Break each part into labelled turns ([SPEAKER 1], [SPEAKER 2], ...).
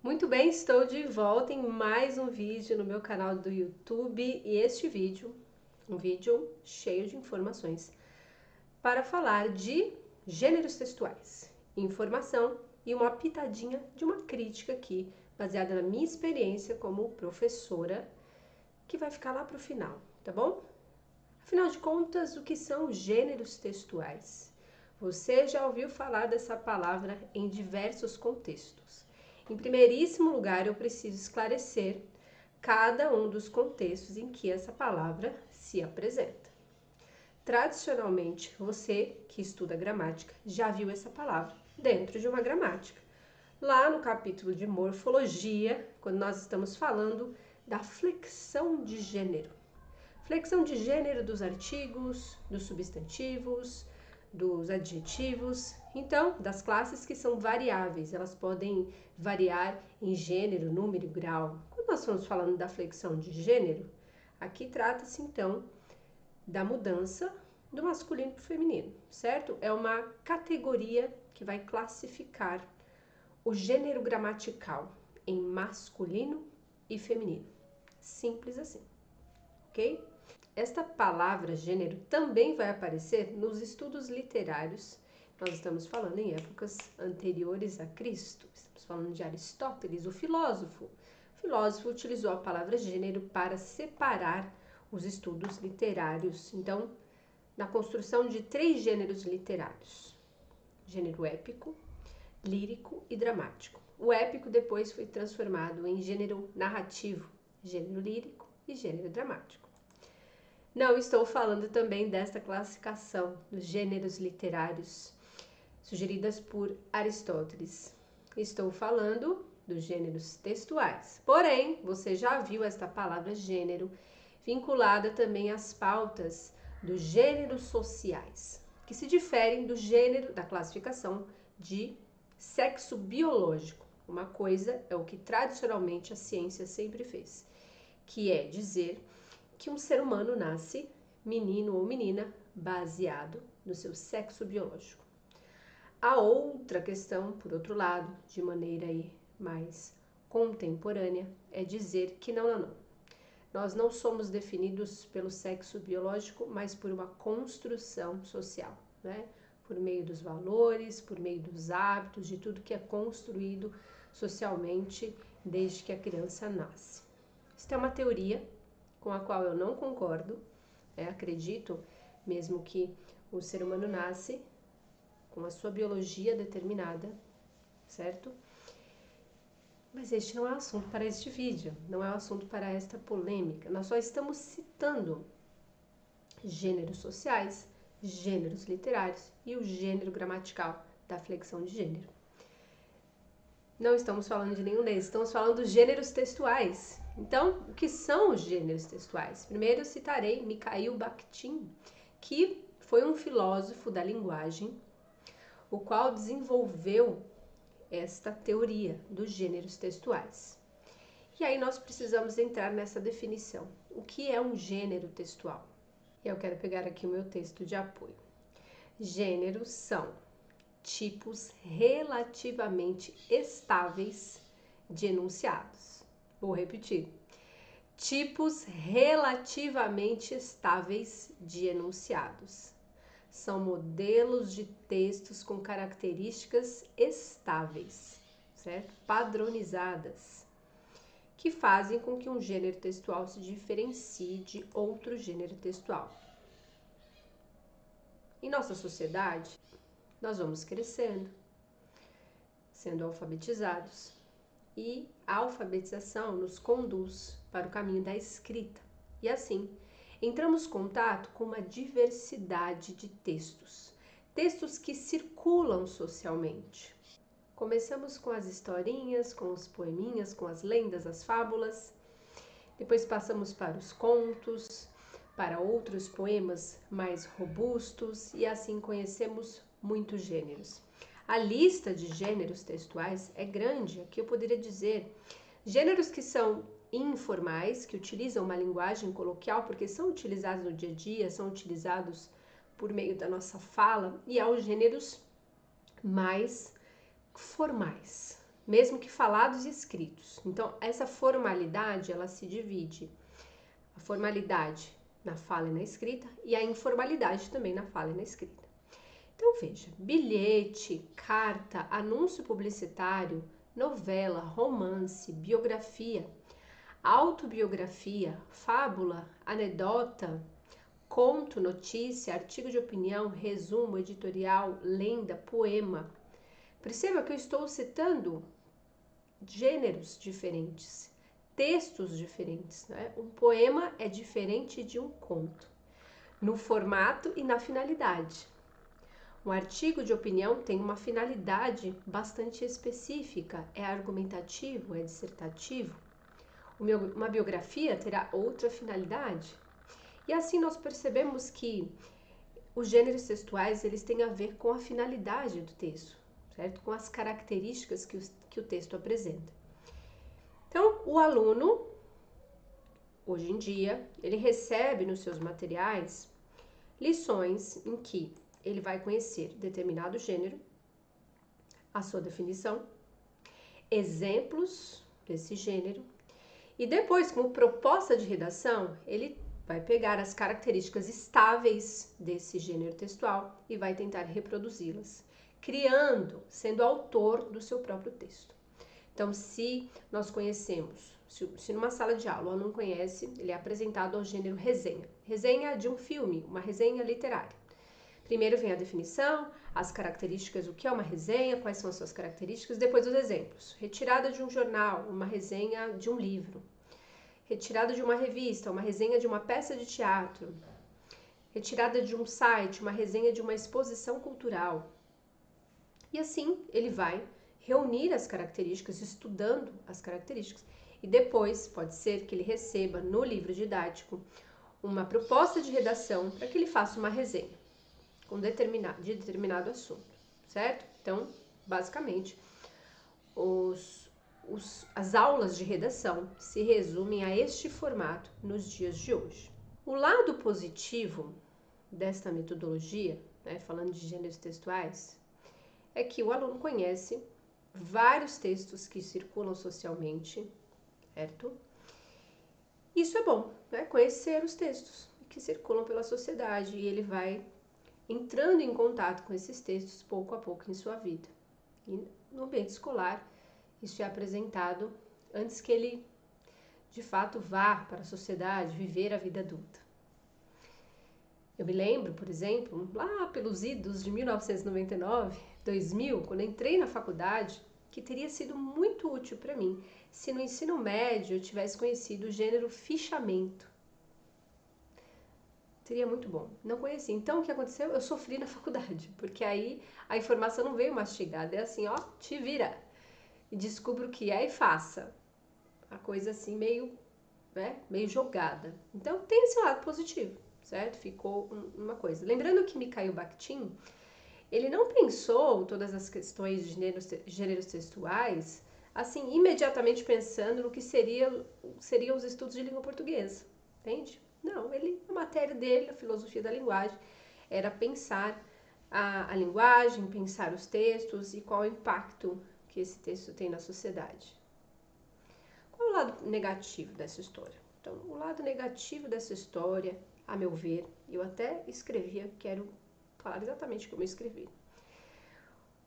[SPEAKER 1] Muito bem, estou de volta em mais um vídeo no meu canal do YouTube e este vídeo, um vídeo cheio de informações para falar de gêneros textuais, informação e uma pitadinha de uma crítica aqui, baseada na minha experiência como professora, que vai ficar lá para o final, tá bom? Afinal de contas, o que são gêneros textuais? Você já ouviu falar dessa palavra em diversos contextos. Em primeiríssimo lugar, eu preciso esclarecer cada um dos contextos em que essa palavra se apresenta. Tradicionalmente, você que estuda gramática já viu essa palavra dentro de uma gramática. Lá no capítulo de morfologia, quando nós estamos falando da flexão de gênero. Flexão de gênero dos artigos, dos substantivos, dos adjetivos, então, das classes que são variáveis, elas podem variar em gênero, número e grau. Quando nós estamos falando da flexão de gênero, aqui trata-se então da mudança do masculino para o feminino, certo? É uma categoria que vai classificar o gênero gramatical em masculino e feminino. Simples assim, ok? Esta palavra gênero também vai aparecer nos estudos literários. Nós estamos falando em épocas anteriores a Cristo. Estamos falando de Aristóteles, o filósofo. O filósofo utilizou a palavra gênero para separar os estudos literários. Então, na construção de 3 gêneros literários: gênero épico, lírico e dramático. O épico depois foi transformado em gênero narrativo, gênero lírico e gênero dramático. Não estou falando também desta classificação dos gêneros literários sugeridas por Aristóteles. Estou falando dos gêneros textuais. Porém, você já viu esta palavra gênero vinculada também às pautas dos gêneros sociais, que se diferem do gênero da classificação de sexo biológico. Uma coisa é o que tradicionalmente a ciência sempre fez, que é dizer que um ser humano nasce menino ou menina baseado no seu sexo biológico. A outra questão, por outro lado, de maneira aí mais contemporânea, é dizer que não. Nós não somos definidos pelo sexo biológico, mas por uma construção social, né? Por meio dos valores, por meio dos hábitos, de tudo que é construído socialmente desde que a criança nasce. Isso é uma teoria com a qual eu não concordo, acredito mesmo que o ser humano nasce com a sua biologia determinada, certo? Mas este não é o assunto para este vídeo, não é o assunto para esta polêmica. Nós só estamos citando gêneros sociais, gêneros literários e o gênero gramatical da flexão de gênero. Não estamos falando de nenhum deles, estamos falando dos gêneros textuais. Então, o que são os gêneros textuais? Primeiro eu citarei Mikhail Bakhtin, que foi um filósofo da linguagem, o qual desenvolveu esta teoria dos gêneros textuais. E aí nós precisamos entrar nessa definição. O que é um gênero textual? Eu quero pegar aqui o meu texto de apoio. Gêneros são tipos relativamente estáveis de enunciados. Vou repetir. Tipos relativamente estáveis de enunciados. São modelos de textos com características estáveis, certo? Padronizadas, que fazem com que um gênero textual se diferencie de outro gênero textual. Em nossa sociedade, nós vamos crescendo, sendo alfabetizados, e a alfabetização nos conduz para o caminho da escrita. E assim, entramos em contato com uma diversidade de textos, textos que circulam socialmente. Começamos com as historinhas, com os poeminhas, com as lendas, as fábulas, depois passamos para os contos, para outros poemas mais robustos, e assim conhecemos muitos gêneros. A lista de gêneros textuais é grande. Aqui eu poderia dizer gêneros que são informais, que utilizam uma linguagem coloquial, porque são utilizados no dia a dia, são utilizados por meio da nossa fala, e há os gêneros mais formais, mesmo que falados e escritos. Então, essa formalidade, ela se divide. A formalidade na fala e na escrita e a informalidade também na fala e na escrita. Então, veja, bilhete, carta, anúncio publicitário, novela, romance, biografia, autobiografia, fábula, anedota, conto, notícia, artigo de opinião, resumo, editorial, lenda, poema. Perceba que eu estou citando gêneros diferentes, textos diferentes, né? Um poema é diferente de um conto, no formato e na finalidade. Um artigo de opinião tem uma finalidade bastante específica, é argumentativo, é dissertativo. Uma biografia terá outra finalidade. E assim nós percebemos que os gêneros textuais, eles têm a ver com a finalidade do texto, certo? Com as características que o texto apresenta. Então, o aluno, hoje em dia, ele recebe nos seus materiais lições em que ele vai conhecer determinado gênero, a sua definição, exemplos desse gênero, e depois, como proposta de redação, ele vai pegar as características estáveis desse gênero textual e vai tentar reproduzi-las, criando, sendo autor do seu próprio texto. Então, se nós conhecemos, se numa sala de aula o aluno conhece, ele é apresentado ao gênero resenha. Resenha de um filme, uma resenha literária. Primeiro vem a definição, as características, o que é uma resenha, quais são as suas características, depois os exemplos. Retirada de um jornal, uma resenha de um livro. Retirada de uma revista, uma resenha de uma peça de teatro. Retirada de um site, uma resenha de uma exposição cultural. E assim ele vai reunir as características, estudando as características. E depois pode ser que ele receba no livro didático uma proposta de redação para que ele faça uma resenha de determinado assunto, certo? Então, basicamente, as aulas de redação se resumem a este formato nos dias de hoje. O lado positivo desta metodologia, né, falando de gêneros textuais, é que o aluno conhece vários textos que circulam socialmente, certo? Isso é bom, né? Conhecer os textos que circulam pela sociedade e ele vai entrando em contato com esses textos pouco a pouco em sua vida. E no ambiente escolar, isso é apresentado antes que ele, de fato, vá para a sociedade, viver a vida adulta. Eu me lembro, por exemplo, lá pelos idos de 1999, 2000, quando entrei na faculdade, que teria sido muito útil para mim se no ensino médio eu tivesse conhecido o gênero fichamento. Seria muito bom. Não conheci. Então, o que aconteceu? Eu sofri na faculdade, porque aí a informação não veio mastigada. É assim, ó, te vira. E descubra o que é e faça. A coisa assim, meio jogada. Então, tem esse lado positivo, certo? Ficou uma coisa. Lembrando que Mikhail Bakhtin, ele não pensou todas as questões de gêneros textuais, assim, imediatamente pensando no que seriam os estudos de língua portuguesa, entende? Não, a matéria dele, a filosofia da linguagem, era pensar a linguagem, pensar os textos e qual o impacto que esse texto tem na sociedade. Qual é o lado negativo dessa história? Então, o lado negativo dessa história, a meu ver, eu até escrevia, quero falar exatamente como eu escrevi.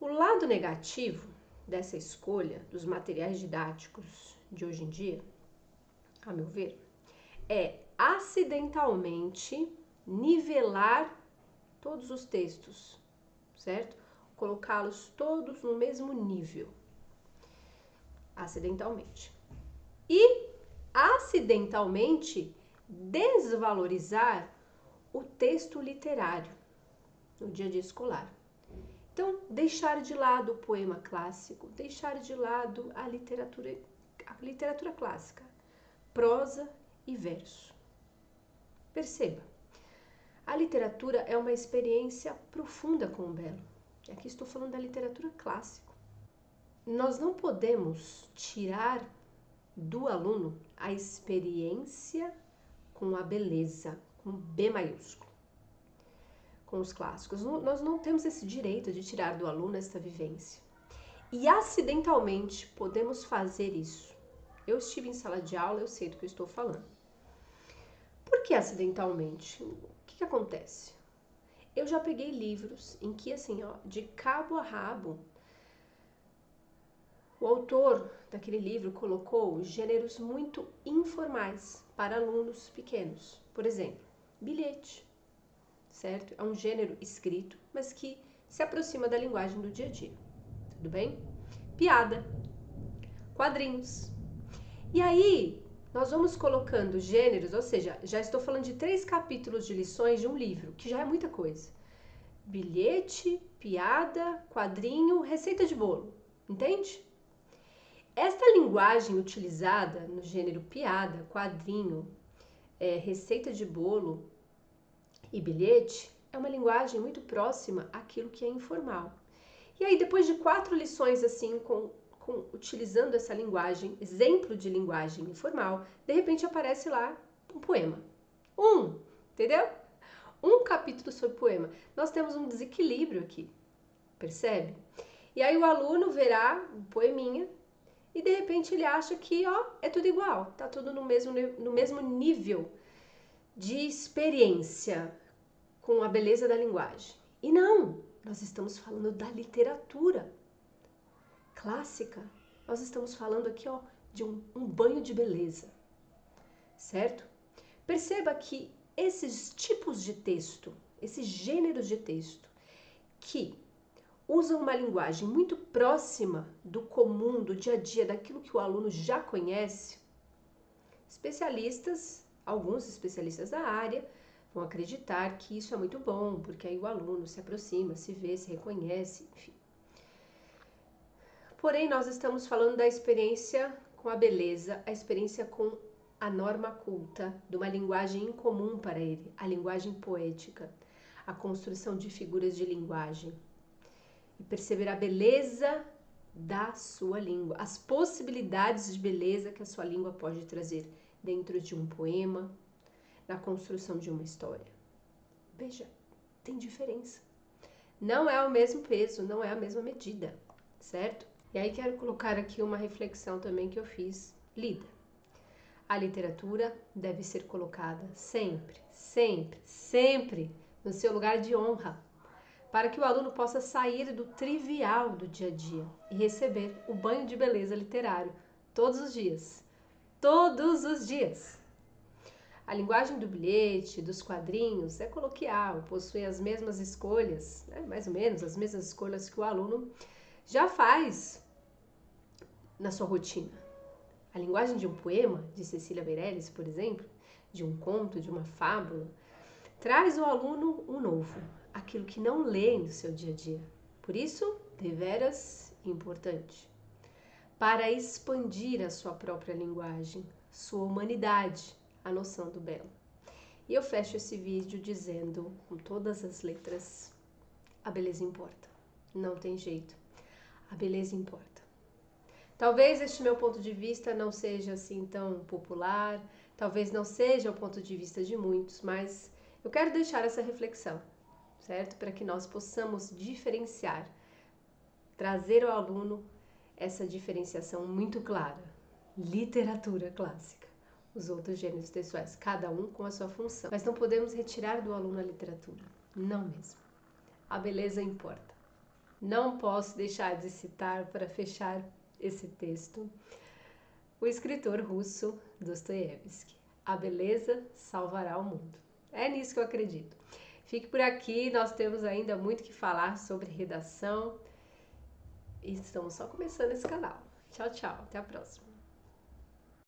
[SPEAKER 1] O lado negativo dessa escolha dos materiais didáticos de hoje em dia, a meu ver, é acidentalmente nivelar todos os textos, certo? Colocá-los todos no mesmo nível, acidentalmente. E acidentalmente desvalorizar o texto literário no dia a dia escolar. Então, deixar de lado o poema clássico, deixar de lado a literatura clássica, prosa e verso. Perceba, a literatura é uma experiência profunda com o belo. Aqui estou falando da literatura clássica. Nós não podemos tirar do aluno a experiência com a beleza, com B maiúsculo, com os clássicos. Nós não temos esse direito de tirar do aluno esta vivência. E acidentalmente podemos fazer isso. Eu estive em sala de aula, eu sei do que eu estou falando. Por que acidentalmente? O que acontece? Eu já peguei livros em que, assim, ó, de cabo a rabo, o autor daquele livro colocou gêneros muito informais para alunos pequenos. Por exemplo, bilhete, certo? É um gênero escrito, mas que se aproxima da linguagem do dia a dia. Tudo bem? Piada, quadrinhos. E aí, nós vamos colocando gêneros, ou seja, já estou falando de 3 capítulos de lições de um livro, que já é muita coisa. Bilhete, piada, quadrinho, receita de bolo. Entende? Esta linguagem utilizada no gênero piada, quadrinho, receita de bolo e bilhete é uma linguagem muito próxima àquilo que é informal. E aí, depois de 4 lições assim, utilizando essa linguagem, exemplo de linguagem informal, de repente aparece lá um poema. Entendeu? Um capítulo sobre poema. Nós temos um desequilíbrio aqui, percebe? E aí o aluno verá um poeminha e de repente ele acha que, ó, é tudo igual, tá tudo no mesmo nível de experiência com a beleza da linguagem. E não, nós estamos falando da literatura clássica. Nós estamos falando aqui, ó, de um banho de beleza, certo? Perceba que esses tipos de texto, esses gêneros de texto, que usam uma linguagem muito próxima do comum, do dia a dia, daquilo que o aluno já conhece, alguns especialistas da área, vão acreditar que isso é muito bom, porque aí o aluno se aproxima, se vê, se reconhece, enfim. Porém, nós estamos falando da experiência com a beleza, a experiência com a norma culta, de uma linguagem incomum para ele, a linguagem poética, a construção de figuras de linguagem. E perceber a beleza da sua língua, as possibilidades de beleza que a sua língua pode trazer dentro de um poema, na construção de uma história. Veja, tem diferença. Não é o mesmo peso, não é a mesma medida, certo? E aí quero colocar aqui uma reflexão também que eu fiz, lida. A literatura deve ser colocada sempre, sempre, sempre no seu lugar de honra, para que o aluno possa sair do trivial do dia a dia e receber o banho de beleza literário todos os dias. Todos os dias! A linguagem do bilhete, dos quadrinhos, é coloquial, possui as mesmas escolhas, né? Mais ou menos as mesmas escolhas que o aluno já faz na sua rotina. A linguagem de um poema, de Cecília Meirelles, por exemplo, de um conto, de uma fábula, traz ao aluno um novo, aquilo que não lê no seu dia a dia. Por isso, deveras importante. Para expandir a sua própria linguagem, sua humanidade, a noção do belo. E eu fecho esse vídeo dizendo, com todas as letras, a beleza importa. Não tem jeito. A beleza importa. Talvez este meu ponto de vista não seja assim tão popular, talvez não seja o ponto de vista de muitos, mas eu quero deixar essa reflexão, certo? Para que nós possamos diferenciar, trazer ao aluno essa diferenciação muito clara. Literatura clássica, os outros gêneros textuais, cada um com a sua função. Mas não podemos retirar do aluno a literatura, não mesmo. A beleza importa. Não posso deixar de citar, para fechar esse texto, o escritor russo Dostoiévski. A beleza salvará o mundo. É nisso que eu acredito. Fique por aqui, nós temos ainda muito que falar sobre redação e estamos só começando esse canal. Tchau, tchau, até a próxima.